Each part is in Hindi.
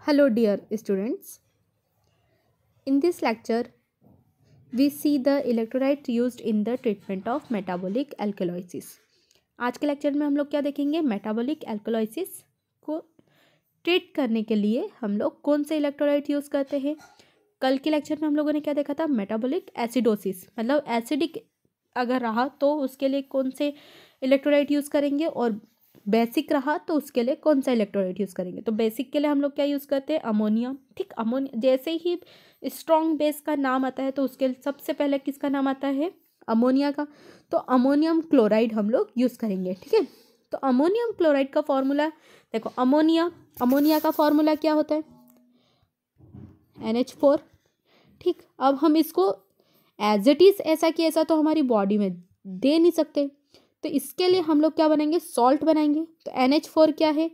Hello, dear students. In this lecture, we see the electrolyte used in the treatment of metabolic alkalosis. आज के लेक्चर में हम लोग क्या देखेंगे? मेटाबॉलिक एल्कोलाइसिस को ट्रीट करने के लिए हम लोग कौन से इलेक्ट्रोलाइट यूज़ करते हैं. कल के लेक्चर में हम लोगों ने क्या देखा था? मेटाबॉलिक एसिडोसिस, मतलब एसिडिक अगर रहा तो उसके लिए कौन से इलेक्ट्रोलाइट यूज़ करेंगे, और बेसिक रहा तो उसके लिए कौन सा इलेक्ट्रोलाइट यूज़ करेंगे. तो बेसिक के लिए हम लोग क्या यूज़ करते हैं? अमोनिया. ठीक, अमोनिया जैसे ही स्ट्रॉन्ग बेस का नाम आता है तो उसके सबसे पहले किसका नाम आता है? अमोनिया का. तो अमोनियम क्लोराइड हम लोग यूज़ करेंगे. ठीक है, तो अमोनियम क्लोराइड का फॉर्मूला देखो. अमोनिया का फॉर्मूला क्या होता है? NH4. ठीक, अब हम इसको एज इट इज़ ऐसा कि ऐसा तो हमारी बॉडी में दे नहीं सकते, तो इसके लिए हम लोग क्या बनाएंगे? सॉल्ट बनाएंगे. तो NH4 क्या है?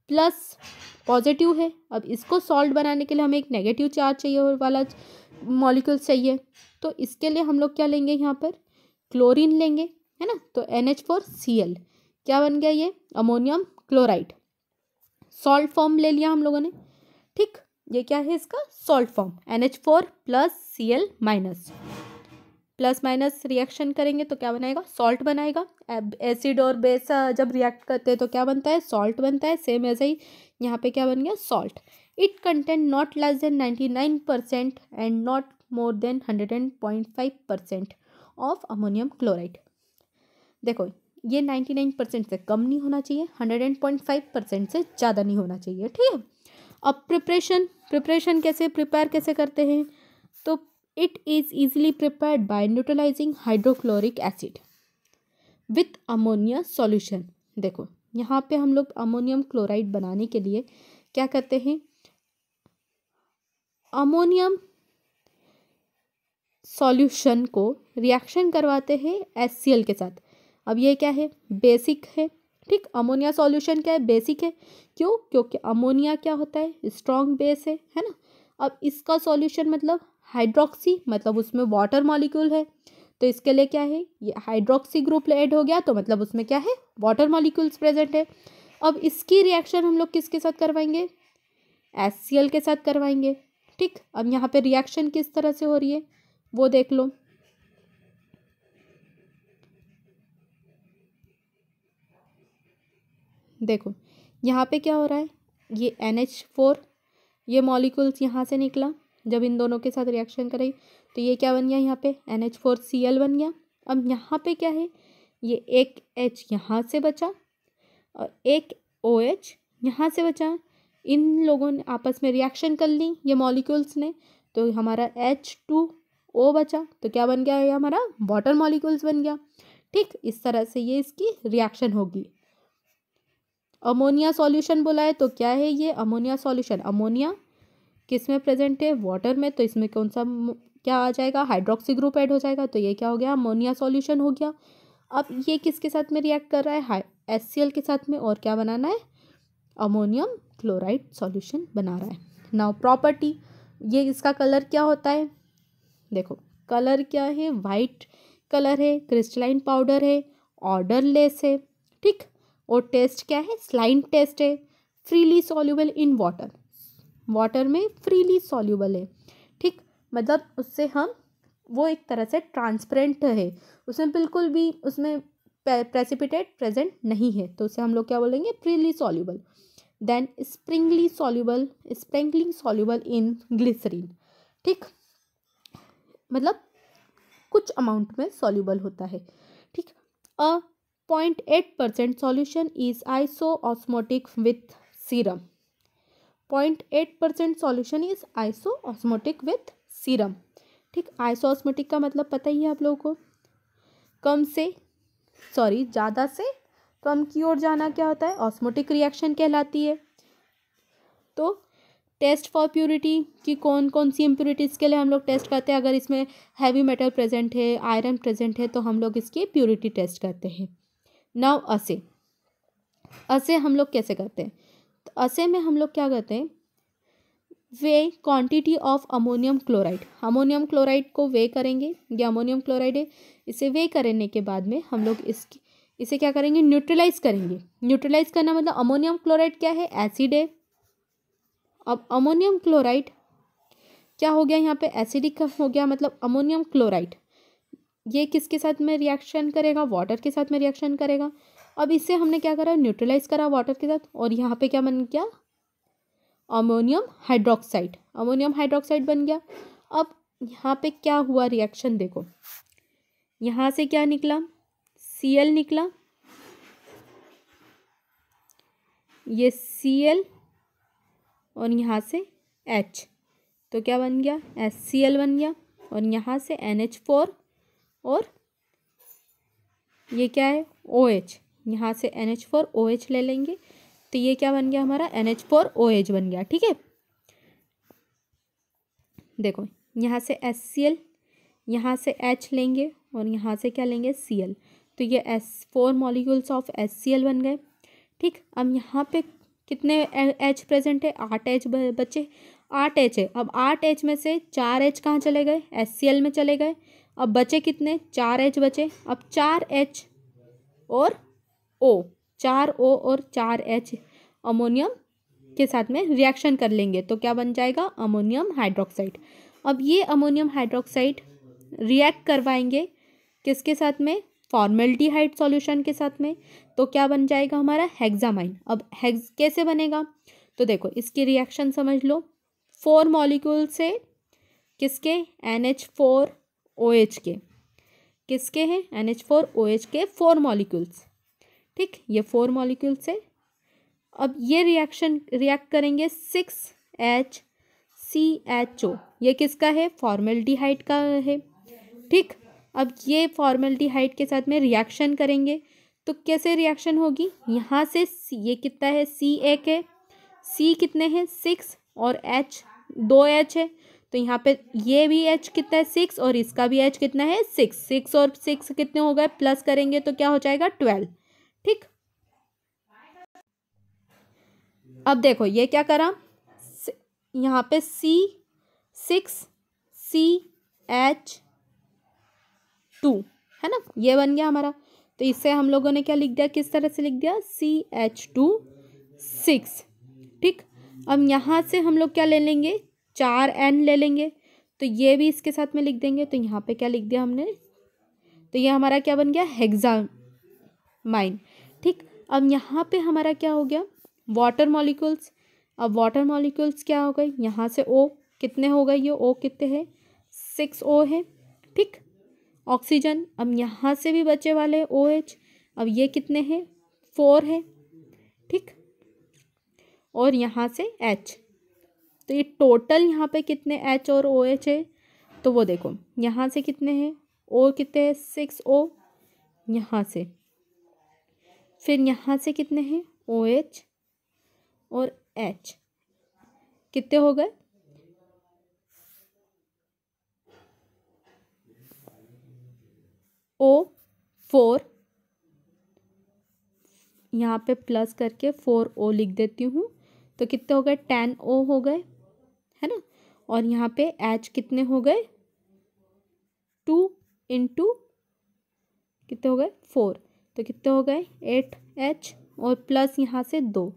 प्लस पॉजिटिव है. अब इसको सॉल्ट बनाने के लिए हमें एक नेगेटिव चार्ज चाहिए वाला मॉलिक्यूल्स चाहिए. तो इसके लिए हम लोग क्या लेंगे? यहाँ पर क्लोरीन लेंगे, है ना. तो NH4Cl क्या बन गया? ये अमोनियम क्लोराइड. सॉल्ट फॉर्म ले लिया हम लोगों ने. ठीक, ये क्या है? इसका salt form NH4 plus Cl minus. Plus minus reaction करेंगे तो क्या बनाएगा? सॉल्ट बनाएगा. एसिड और बेस जब रिएक्ट करते हैं तो क्या बनता है? सॉल्ट बनता है. सेम ऐसे ही यहाँ पे क्या बन गया? Salt. It contain not less than 99% and not more than 100.5% of ammonium chloride. देखो, ये 99% से कम नहीं होना चाहिए, 100.5% से ज़्यादा नहीं होना चाहिए. ठीक है. अब प्रिपरेशन कैसे करते हैं? तो it is easily prepared by neutralizing hydrochloric acid with ammonia solution. देखो, यहाँ पे हम लोग अमोनियम क्लोराइड बनाने के लिए क्या करते हैं? अमोनियम सॉल्यूशन को रिएक्शन करवाते हैं HCl के साथ. अब ये क्या है? बेसिक है. ठीक, अमोनिया सॉल्यूशन क्या है? बेसिक है. क्यों? क्योंकि अमोनिया क्या होता है? स्ट्रॉन्ग बेस है ना. अब इसका सॉल्यूशन मतलब हाइड्रोक्सी, मतलब उसमें वाटर मॉलिक्यूल है, तो इसके लिए क्या है? ये हाइड्रोक्सी ग्रुप ऐड हो गया, तो मतलब उसमें क्या है? वाटर मॉलिक्यूल्स प्रेजेंट है. अब इसकी रिएक्शन हम लोग किसके साथ करवाएंगे? HCl के साथ करवाएंगे. ठीक, अब यहाँ पे रिएक्शन किस तरह से हो रही है वो देख लो. देखो, यहाँ पे क्या हो रहा है? ये NH4, ये मॉलिक्यूल्स यहाँ से निकला, जब इन दोनों के साथ रिएक्शन करें तो ये क्या बन गया? यहाँ पे NH4Cl बन गया. अब यहाँ पे क्या है? ये एक H यहाँ से बचा और एक OH यहाँ से बचा. इन लोगों ने आपस में रिएक्शन कर ली, ये मॉलिक्यूल्स ने, तो हमारा H2O बचा. तो क्या बन गया? ये हमारा वाटर मॉलिक्यूल्स बन गया. ठीक, इस तरह से ये इसकी रिएक्शन होगी. अमोनिया सॉल्यूशन बोला है तो क्या है ये? Ammonia solution. अमोनिया किस में प्रेजेंट है? वाटर में. तो इसमें कौन सा क्या आ जाएगा? हाइड्रोक्सी ग्रुप ऐड हो जाएगा. तो ये क्या हो गया? अमोनिया सॉल्यूशन हो गया. अब ये किसके साथ में रिएक्ट कर रहा है? HCl के साथ में. और क्या बनाना है? अमोनियम क्लोराइड सॉल्यूशन बना रहा है. नाउ प्रॉपर्टी, ये इसका कलर क्या होता है? देखो, कलर क्या है? वाइट कलर है, क्रिस्टलाइन पाउडर है, ऑर्डरलेस है. ठीक, और टेस्ट क्या है? स्लाइन टेस्ट है. फ्रीली सॉल्युबल इन वाटर में फ्रीली सॉल्युबल है. ठीक, मतलब उससे हम वो एक तरह से ट्रांसपेरेंट है, उसमें बिल्कुल भी उसमें प्रेसिपिटेट प्रेजेंट नहीं है, तो उसे हम लोग क्या बोलेंगे? Freely soluble. Then sprinkling soluble in glycerine. ठीक, मतलब कुछ अमाउंट में सॉल्युबल होता है. ठीक, 0.8% solution is iso-osmotic with serum. 0.8% solution is iso-osmotic with serum. ठीक, आइसोऑस्मोटिक का मतलब पता ही है आप लोगों को. ज़्यादा से कम की ओर जाना क्या होता है? ऑस्मोटिक रिएक्शन कहलाती है. तो टेस्ट फॉर प्योरिटी कि कौन कौन सी इम्प्योरिटीज़ के लिए हम लोग टेस्ट करते हैं. अगर इसमें हैवी मेटल प्रेजेंट है, आयरन प्रेजेंट है, तो हम लोग इसकी प्योरिटी टेस्ट करते हैं. नाउ असे हम लोग कैसे करते हैं? तो असे में हम लोग क्या करते हैं? वे quantity of ammonium chloride. Ammonium chloride को वे करेंगे. ये अमोनियम क्लोराइड है, इसे वे करने के बाद में हम लोग इसे क्या करेंगे? न्यूट्रलाइज करेंगे. न्यूट्रलाइज करना मतलब अमोनियम क्लोराइड क्या है? एसिड है. अब अमोनियम क्लोराइड क्या हो गया, यहाँ पे एसिडिक हो गया, मतलब अमोनियम क्लोराइड ये किसके साथ में रिएक्शन करेगा, वाटर के साथ में रिएक्शन करेगा। अब इसे हमने क्या करा, न्यूट्रलाइज करा वाटर के साथ, और यहाँ पे क्या बन गया, अमोनियम हाइड्रोक्साइड, अमोनियम हाइड्रोक्साइड बन गया। अब यहाँ पे क्या हुआ रिएक्शन, देखो यहाँ से क्या निकला, Cl निकला, ये Cl और यहाँ से H, तो क्या बन गया, HCl बन गया, और यहाँ से NH4 और ये क्या है OH, यहाँ से NH4OH ले लेंगे, तो ये क्या बन गया हमारा, NH4OH बन गया। ठीक है, देखो यहाँ से HCl, यहाँ से H लेंगे और यहाँ से क्या लेंगे, Cl, तो ये 4 मॉलिक्यूल्स ऑफ HCl बन गए। ठीक, अब यहाँ पे कितने H प्रेजेंट है, 8 H बचे, 8 H है। अब 8 H में से 4 H कहाँ चले गए, HCl में चले गए। अब बचे कितने, 4 H बचे। अब 4 H और O, 4 O और 4 H अमोनियम के साथ में रिएक्शन कर लेंगे, तो क्या बन जाएगा, अमोनियम हाइड्रोक्साइड। अब ये अमोनियम हाइड्रोक्साइड रिएक्ट करवाएंगे किसके साथ में, फॉर्मेल्डिहाइड सॉल्यूशन के साथ में, तो क्या बन जाएगा हमारा, हेक्सामाइन। अब हेक्स कैसे बनेगा, तो देखो इसकी रिएक्शन समझ लो, 4 मॉलिक्यूल से किसके, NH4OH के, किसके हैं, NH4OH के 4 मॉलिक्यूल्स। ठीक, ये 4 मॉलिक्यूल से अब ये रिएक्ट करेंगे 6HCHO, ये किसका है, फॉर्मेल्डिहाइड का है। ठीक, अब ये फॉर्मेल्डिहाइड के साथ में रिएक्शन करेंगे, तो कैसे रिएक्शन होगी, यहाँ से ये कितना है, C1 है, C कितने हैं 6 और H 2 H है, तो यहाँ पे ये भी H कितना है 6 और इसका भी H कितना है 6, 6 और 6 कितने हो गए, प्लस करेंगे तो क्या हो जाएगा 12। ठीक, अब देखो ये क्या करा, यहाँ पे C6CH2 है ना, ये बन गया हमारा। तो इससे हम लोगों ने क्या लिख दिया, किस तरह से लिख दिया, CH2 6। ठीक, अब यहाँ से हम लोग क्या ले लेंगे, 4N ले लेंगे, तो ये भी इसके साथ में लिख देंगे। तो यहाँ पे क्या लिख दिया हमने, तो ये हमारा क्या बन गया, हेक्सामाइन। ठीक, अब यहाँ पे हमारा क्या हो गया, वाटर मॉलिक्यूल्स। अब वाटर मॉलिक्यूल्स क्या हो गए, यहाँ से O कितने हो गए, ये O कितने हैं 6O है। ठीक, ऑक्सीजन, अब यहाँ से भी बचे वाले OH, अब ये कितने हैं 4 है। ठीक, और यहाँ से H, तो ये टोटल यहाँ पे कितने H और OH है, तो वो देखो यहाँ से कितने हैं, O कितने हैं 6O, यहाँ से फिर यहाँ से कितने हैं OH और H कितने हो गए, O4, यहाँ पे प्लस करके 4O लिख देती हूँ, तो कितने हो गए 10O हो गए, है ना। और यहाँ पे H कितने हो गए 2 इंटू कितने हो गए 4, तो कितने हो गए 8H और प्लस यहाँ से 2,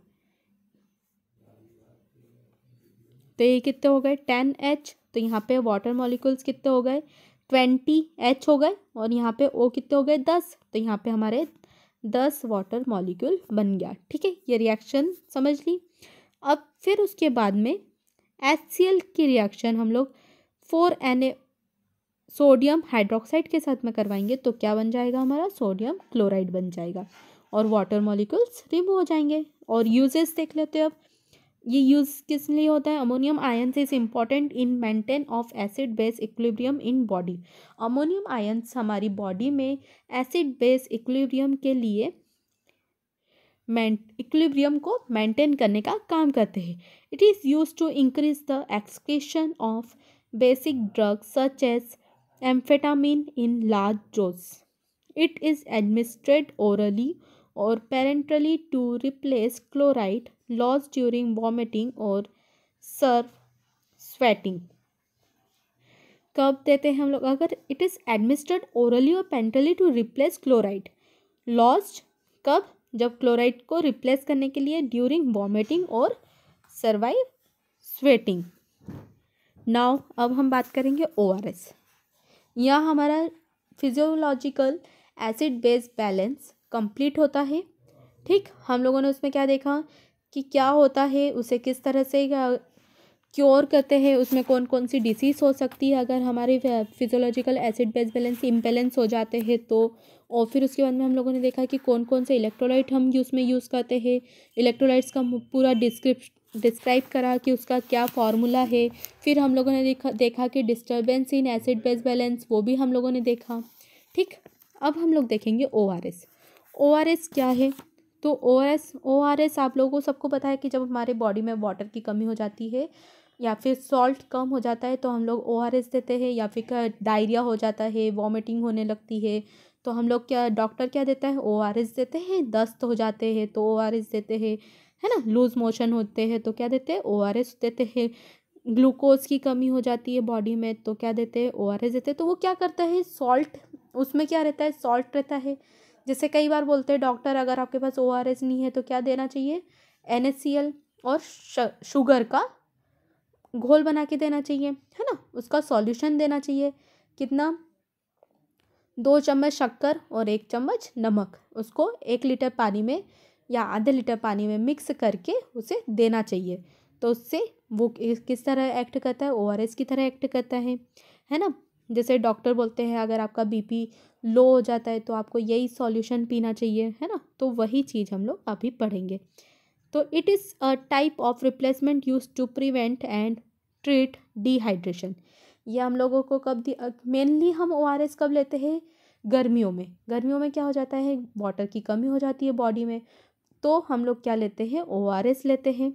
तो ये कितने हो गए 10H। तो यहाँ पे वाटर मॉलिक्यूल्स कितने हो गए 20H हो गए, और यहाँ पे O कितने हो गए 10, तो यहाँ पे हमारे 10 वाटर मॉलिक्यूल बन गया। ठीक है, ये रिएक्शन समझ ली। अब फिर उसके बाद में HCl की रिएक्शन हम लोग 4Na सोडियम हाइड्रोक्साइड के साथ में करवाएंगे, तो क्या बन जाएगा हमारा, सोडियम क्लोराइड बन जाएगा, और वाटर मॉलिक्यूल्स रिमूव हो जाएंगे। और यूजेस देख लेते हैं अब, ये यूज़ किस लिए होता है, ammonium ions is important in maintain of acid base equilibrium in body. Ammonium ions हमारी बॉडी में एसिड बेस इक्विलिब्रियम के लिए इक्विलिब्रियम को मेंटेन करने का काम करते हैं। It is use to increase the excretion of basic drugs such as amphetamine in large dose. It is administered orally or parenterally to replace chloride lost during vomiting or sweating। कब देते हैं हम लोग, अगर इट इज़ एडमिनिस्ट्रेड ओरली और parenterally to replace chloride lost, कब, जब क्लोराइड को रिप्लेस करने के लिए ड्यूरिंग वॉमिटिंग और स्वेटिंग। नाउ अब हम बात करेंगे ORS। यह हमारा physiological acid base balance complete होता है। ठीक, हम लोगों ने उसमें क्या देखा कि क्या होता है, उसे किस तरह से क्योर करते हैं, उसमें कौन कौन सी डिसीज़ हो सकती है अगर हमारे physiological acid base balance imbalance हो जाते हैं तो। और फिर उसके बाद में हम लोगों ने देखा कि कौन कौन से इलेक्ट्रोलाइट हम उसमें यूज़ करते हैं। इलेक्ट्रोलाइट्स का पूरा डिस्क्राइब करा कि उसका क्या फार्मूला है। फिर हम लोगों ने देखा कि disturbance in acid base balance, वो भी हम लोगों ने देखा। ठीक, अब हम लोग देखेंगे ORS। ORS क्या है? तो ORS आप लोगों को सबको पता है कि जब हमारे बॉडी में वाटर की कमी हो जाती है या फिर सॉल्ट कम हो जाता है तो हम लोग ORS देते हैं, या फिर डायरिया हो जाता है, वॉमिटिंग होने लगती है तो हम लोग डॉक्टर क्या देता है? ORS देते हैं। दस्त हो जाते हैं तो ORS देते हैं, है ना। लूज मोशन होते हैं तो क्या देते हैं? ORS देते हैं। ग्लूकोज की कमी हो जाती है बॉडी में तो क्या देते हैं? ORS देते हैं। तो वो क्या करता है? सॉल्ट, उसमें क्या रहता है? सॉल्ट रहता है। जैसे कई बार बोलते हैं डॉक्टर, अगर आपके पास ORS नहीं है तो क्या देना चाहिए? NaCl और शुगर का घोल बना के देना चाहिए, है ना। उसका सॉल्यूशन देना चाहिए। कितना? 2 चम्मच शक्कर और 1 चम्मच नमक, उसको 1 लीटर पानी में या आधे लीटर पानी में मिक्स करके उसे देना चाहिए। तो उससे वो किस तरह एक्ट करता है? ORS की तरह एक्ट करता है ना। जैसे डॉक्टर बोलते हैं अगर आपका BP लो हो जाता है तो आपको यही सॉल्यूशन पीना चाहिए, है ना। तो वही चीज़ हम लोग अभी पढ़ेंगे। तो it is a type of replacement use to prevent and treat dehydration. ये हम लोगों को कब मेनली हम ORS कब लेते हैं? गर्मियों में। गर्मियों में क्या हो जाता है? वाटर की कमी हो जाती है बॉडी में, तो हम लोग क्या लेते हैं? ORS लेते हैं।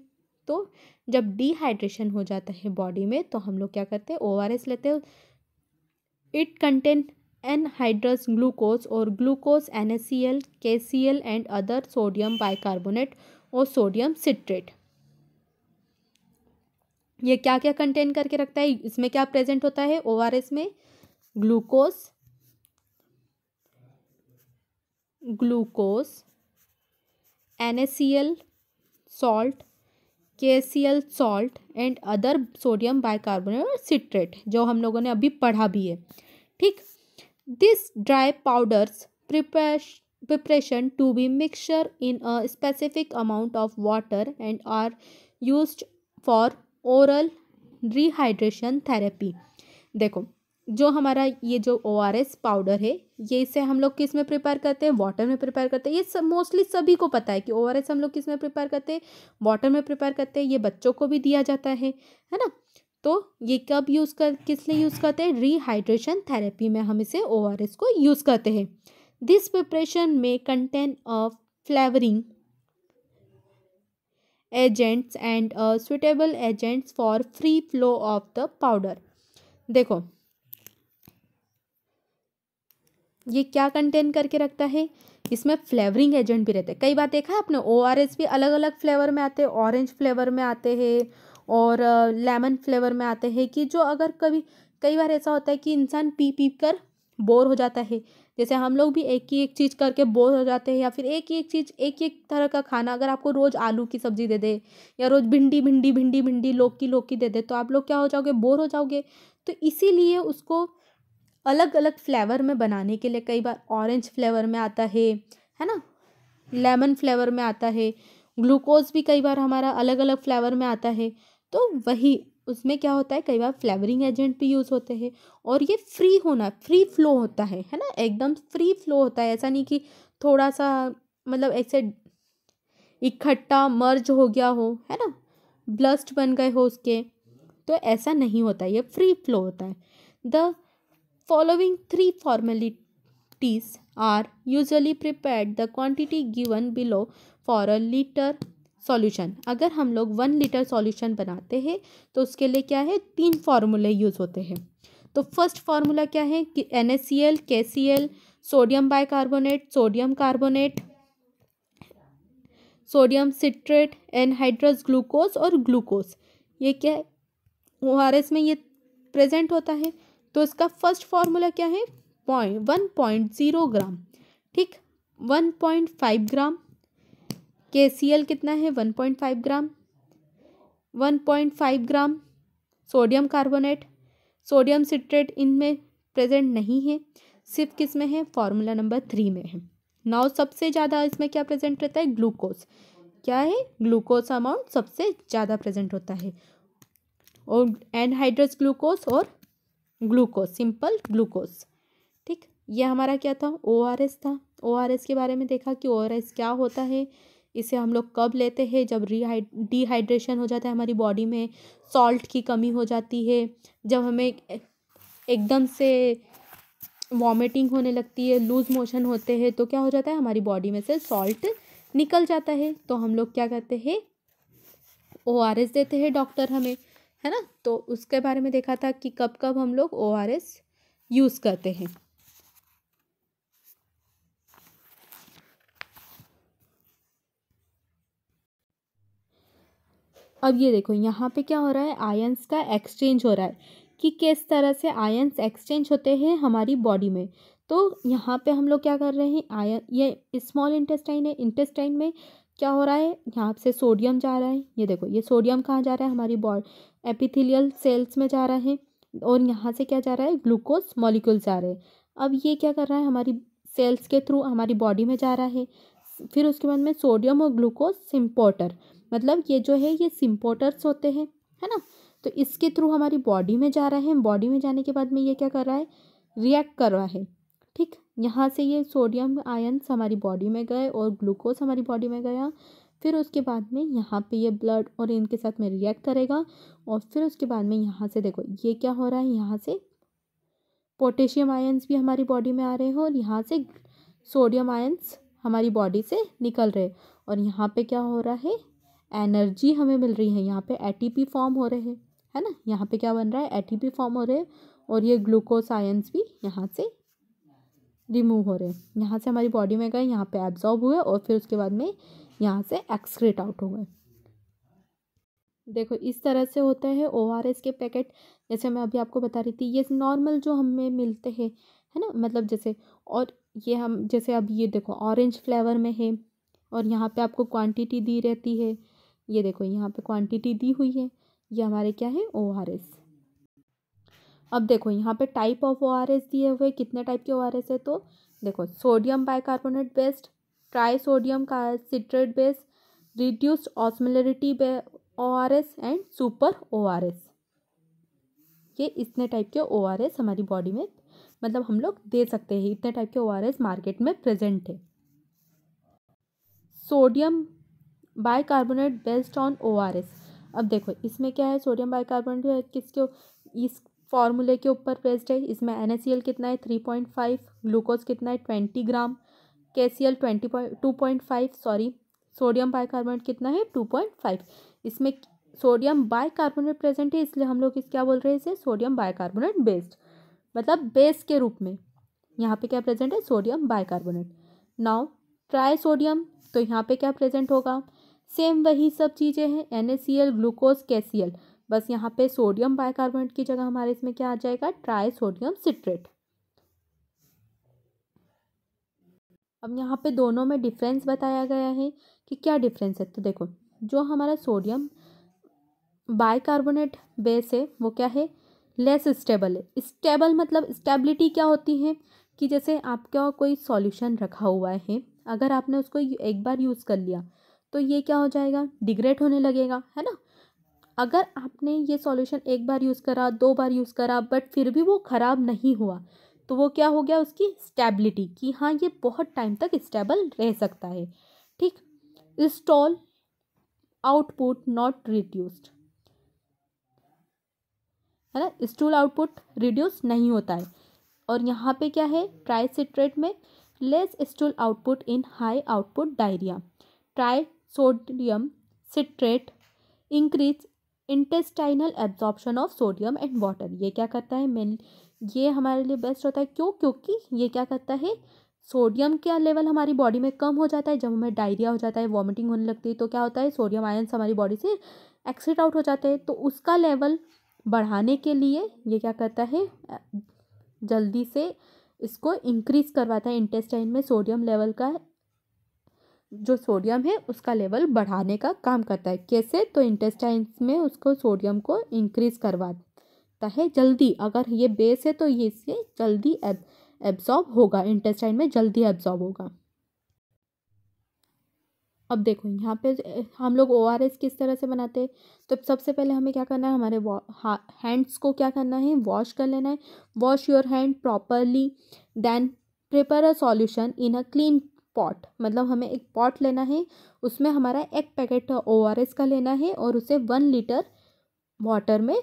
तो जब डिहाइड्रेशन हो जाता है बॉडी में तो हम लोग क्या करते हैं? ORS लेते हैं। इट कंटेन एनहाइड्रस ग्लूकोज और glucose, NaCl, KCl and other sodium bicarbonate और सोडियम सिट्रेट। ये क्या क्या कंटेन करके रखता है? इसमें क्या प्रेजेंट होता है ORS में? Glucose NaCl salt, KCl salt and other sodium bicarbonate और सिट्रेट, जो हम लोगों ने अभी पढ़ा भी है। ठीक, this dry powders preparation to be mixture in a specific amount of water and are used for oral rehydration therapy। देखो, जो हमारा ये जो ORS पाउडर है, ये इसे हम लोग किस में प्रिपेयर करते हैं? वाटर में प्रिपेयर करते हैं। ये सब मोस्टली सभी को पता है कि ORS हम लोग किस में प्रिपेयर करते हैं? वाटर में प्रिपेयर करते हैं। ये बच्चों को भी दिया जाता है ना। तो ये कब किस लिए यूज़ करते हैं? रिहाइड्रेशन थेरेपी में हम इसे ORS को यूज़ करते हैं। दिस प्रिपरेशन में contain a flavouring agents and suitable agents for free flow of the powder. देखो, ये क्या कंटेन करके रखता है? इसमें फ्लेवरिंग एजेंट भी रहते हैं। कई बार देखा है आपने, ORS भी अलग अलग फ्लेवर में आते हैं। ऑरेंज फ्लेवर में आते हैं और लेमन फ्लेवर में आते हैं। कि जो अगर कई बार ऐसा होता है कि इंसान पी पी कर बोर हो जाता है। जैसे हम लोग भी एक ही एक चीज़ करके बोर हो जाते हैं, या फिर एक ही एक चीज़, एक ही एक तरह का खाना अगर आपको रोज़ आलू की सब्ज़ी दे दे या रोज़ भिंडी लौकी दे दे तो आप लोग क्या हो जाओगे? बोर हो जाओगे। तो इसीलिए उसको अलग अलग फ्लेवर में बनाने के लिए कई बार ऑरेंज फ्लेवर में आता है ना, लेमन फ्लेवर में आता है। ग्लूकोज भी कई बार हमारा अलग अलग फ्लेवर में आता है। तो वही उसमें क्या होता है? कई बार फ्लेवरिंग एजेंट भी यूज़ होते हैं। और ये फ्री फ्लो होता है ना, एकदम फ्री फ्लो होता है। ऐसा नहीं कि थोड़ा सा मतलब ऐसे इकट्ठा मर्ज हो गया हो, है ना, ब्लस्ट बन गए हो उसके, तो ऐसा नहीं होता। ये फ्री फ्लो होता है। The following 3 formalities are usually prepared the quantity given below for a liter solution। अगर हम लोग 1 लीटर सॉल्यूशन बनाते हैं तो उसके लिए क्या है? 3 फार्मूले यूज़ होते हैं। तो फर्स्ट फार्मूला क्या है? कि NaCl, KCl, sodium bicarbonate, sodium carbonate, sodium citrate, anhydrous glucose और ग्लूकोज। ये क्या है? ORS में ये प्रेजेंट होता है। तो इसका फर्स्ट फार्मूला क्या है? 1.0 ग्राम। ठीक, 1.5 ग्राम। KCl कितना है? 1.5 ग्राम। 1.5 gram sodium carbonate, sodium citrate इनमें प्रेजेंट नहीं है, सिर्फ किस में है, फार्मूला नंबर 3 में है। नाउ सबसे ज़्यादा इसमें क्या प्रेजेंट रहता है, ग्लूकोज। क्या है, ग्लूकोज अमाउंट सबसे ज़्यादा प्रेजेंट होता है, और एनहाइड्रस ग्लूकोज और ग्लूकोज, सिंपल ग्लूकोज। ठीक, ये हमारा क्या था, ORS था। ORS के बारे में देखा कि ORS क्या होता है, इसे हम लोग कब लेते हैं, जब डिहाइड्रेशन हो जाता है हमारी बॉडी में, सॉल्ट की कमी हो जाती है, जब हमें एकदम से वॉमिटिंग होने लगती है, लूज मोशन होते हैं, तो क्या हो जाता है, हमारी बॉडी में से सॉल्ट निकल जाता है, तो हम लोग क्या करते हैं, ORS देते हैं डॉक्टर हमें, है ना। तो उसके बारे में देखा था कि कब कब हम लोग ORS यूज़ करते हैं। अब ये देखो यहाँ पे क्या हो रहा है, आयंस का एक्सचेंज हो रहा है, कि किस तरह से आयंस एक्सचेंज होते हैं हमारी बॉडी में। तो यहाँ पे हम लोग क्या कर रहे हैं, आयन, ये स्मॉल इंटेस्टाइन है, इंटेस्टाइन में क्या हो रहा है, यहाँ से सोडियम जा रहा है, ये देखो ये सोडियम कहाँ जा रहा है, हमारी बॉडी एपिथेलियल सेल्स में जा रहा है, और यहाँ से क्या जा रहा है, ग्लूकोज मॉलिक्यूल जा रहे हैं। अब ये क्या कर रहा है, हमारी सेल्स के थ्रू हमारी बॉडी में जा रहा है। फिर उसके बाद में सोडियम और ग्लूकोज सिम्पोर्टर, मतलब ये जो है ये सिम्पोर्टर्स होते हैं, है ना। तो इसके थ्रू हमारी बॉडी में जा रहा है, बॉडी में जाने के बाद में ये क्या कर रहा है, रिएक्ट कर रहा है। ठीक, यहाँ से ये सोडियम आयन्स हमारी बॉडी में गए और ग्लूकोज हमारी बॉडी में गया, फिर उसके बाद में यहाँ पे ये ब्लड और इनके साथ में रिएक्ट करेगा, और फिर उसके बाद में यहाँ से देखो ये क्या हो रहा है, यहाँ से पोटेशियम आयन्स भी हमारी बॉडी में आ रहे हैं, और यहाँ से सोडियम आयन्स हमारी बॉडी से निकल रहे, और यहाँ पे क्या हो रहा है, एनर्जी हमें मिल रही है, यहाँ पे ATP फॉर्म हो रहे हैं, है ना। यहाँ पे क्या बन रहा है, ATP फॉर्म हो रहे हैं, और ये ग्लूकोज आयन्स भी यहाँ से रिमूव हो रहे हैं, यहाँ से हमारी बॉडी में गए, यहाँ पे एब्जॉर्ब हुए, और फिर उसके बाद में यहाँ से एक्सक्रीट आउट हो गए। देखो इस तरह से होता है ORS के पैकेट, जैसे मैं अभी आपको बता रही थी, ये नॉर्मल जो हमें मिलते हैं, है ना, मतलब जैसे, और ये हम जैसे अब ये देखो ऑरेंज फ्लेवर में है, और यहाँ पे आपको क्वांटिटी दी रहती है, ये देखो यहाँ पे क्वांटिटी दी हुई है, ये हमारे क्या है, ORS। अब देखो यहाँ पे टाइप ऑफ ORS दिए हुए, कितने टाइप के ORS है, तो देखो sodium bicarbonate based, trisodium का citrate based, reduced osmolarity ORS and super ORS, ये इतने टाइप के ORS हमारी बॉडी में, मतलब हम लोग दे सकते हैं, इतने टाइप के ORS मार्केट में प्रेजेंट है। Sodium bicarbonate based on ORS, अब देखो इसमें क्या है, सोडियम बाइकार्बोनेट किसके, इस फॉर्मूले के ऊपर बेस्ड है, इसमें NaCl कितना है 3.5, ग्लूकोज कितना है 20 ग्राम, KCl 2.5, सॉरी सोडियम बाइकार्बोनेट कितना है 2.5, इसमें सोडियम बाइकार्बोनेट प्रेजेंट है, इसलिए हम लोग इस क्या बोल रहे हैं, इसे सोडियम बाइकार्बोनेट बेस्ड, मतलब बेस के रूप में यहाँ पे क्या प्रेजेंट है, sodium bicarbonate. Now try sodium, तो यहाँ पे क्या प्रेजेंट होगा, सेम वही सब चीज़ें हैं, NaCl ग्लूकोज KCl, बस यहाँ पे सोडियम बाइकार्बोनेट की जगह हमारे इसमें क्या आ जाएगा, ट्राई सोडियम सिट्रेट। अब यहाँ पे दोनों में डिफरेंस बताया गया है कि क्या डिफरेंस है, तो देखो जो हमारा सोडियम बाइकार्बोनेट बेस है वो क्या है, लेस स्टेबल है। स्टेबल मतलब स्टेबिलिटी क्या होती है, कि जैसे आपका कोई सॉल्यूशन रखा हुआ है, अगर आपने उसको एक बार यूज़ कर लिया तो ये क्या हो जाएगा, डिग्रेड होने लगेगा, है ना। अगर आपने ये सॉल्यूशन एक बार यूज़ करा, 2 बार यूज़ करा, बट फिर भी वो ख़राब नहीं हुआ, तो वो क्या हो गया, उसकी स्टेबिलिटी, कि हाँ ये बहुत टाइम तक स्टेबल रह सकता है। ठीक, इंस्टॉल आउटपुट नॉट रिड्यूस्ड, है ना, स्टूल आउटपुट रिड्यूस नहीं होता है। और यहाँ पे क्या है, ट्राई सिट्रेट में less stool output in high output diarrhoea, try sodium citrate increase intestinal absorption of sodium and water, ये क्या करता है, मेन ये हमारे लिए बेस्ट होता है, क्यों, क्योंकि ये क्या करता है, सोडियम का लेवल हमारी बॉडी में कम हो जाता है, जब हमें डायरिया हो जाता है, वॉमिटिंग होने लगती है, तो क्या होता है, सोडियम आयन्स हमारी बॉडी से एक्सिट आउट हो जाते हैं, तो उसका लेवल बढ़ाने के लिए ये क्या करता है, जल्दी से इसको इंक्रीज करवाता है, इंटेस्टाइन में सोडियम लेवल का जो सोडियम है उसका लेवल बढ़ाने का काम करता है। कैसे? तो इंटेस्टाइन्स में उसको सोडियम को इंक्रीज करवाता है जल्दी। अगर ये बेस है तो ये इससे जल्दी एब्जॉर्ब होगा, इंटेस्टाइन में जल्दी एब्जॉर्ब होगा। अब देखो यहाँ पे हम लोग ORS किस तरह से बनाते हैं। तो सबसे पहले हमें क्या करना है, हमारे हैंड्स को क्या करना है, वॉश कर लेना है। Wash your hand properly, then prepare a solution in a clean pot. मतलब हमें एक पॉट लेना है, उसमें हमारा एक पैकेट ORS का लेना है और उसे 1 लीटर वाटर में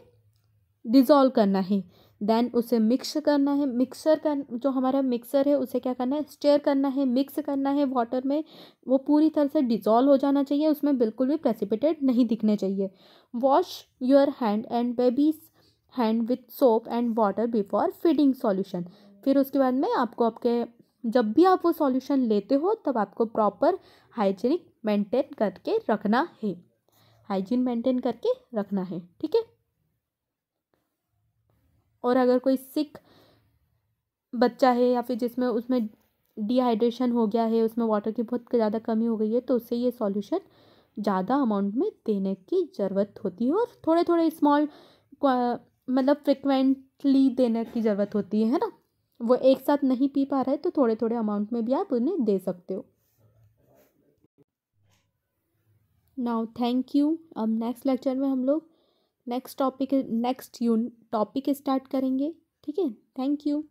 डिज़ोल्व करना है। देन उसे मिक्स करना है। मिक्सर का जो हमारा मिक्सर है उसे क्या करना है, स्टेयर करना है, मिक्स करना है वाटर में। वो पूरी तरह से डिज़ोल्व हो जाना चाहिए, उसमें बिल्कुल भी प्रेसिपिटेट नहीं दिखने चाहिए। Wash your hand and babies hand with soap and water before feeding solution. फिर उसके बाद में आपको आपके जब भी आप वो सॉल्यूशन लेते हो तब आपको प्रॉपर हाइजीनिक मेंटेन करके रखना है, हाइजीन मेंटेन करके रखना है, ठीक है। और अगर कोई सिक बच्चा है या फिर जिसमें उसमें डिहाइड्रेशन हो गया है, उसमें वाटर की बहुत ज़्यादा कमी हो गई है, तो उससे ये सॉल्यूशन ज़्यादा अमाउंट में देने की ज़रूरत होती है और थोड़े थोड़े स्मॉल मतलब फ्रिक्वेंटली देने की ज़रूरत होती है ना। वो एक साथ नहीं पी पा रहा है तो थोड़े थोड़े अमाउंट में भी आप उन्हें दे सकते हो। Now thank you. अब नेक्स्ट लेक्चर में हम लोग नेक्स्ट टॉपिक स्टार्ट करेंगे, ठीक है। Thank you.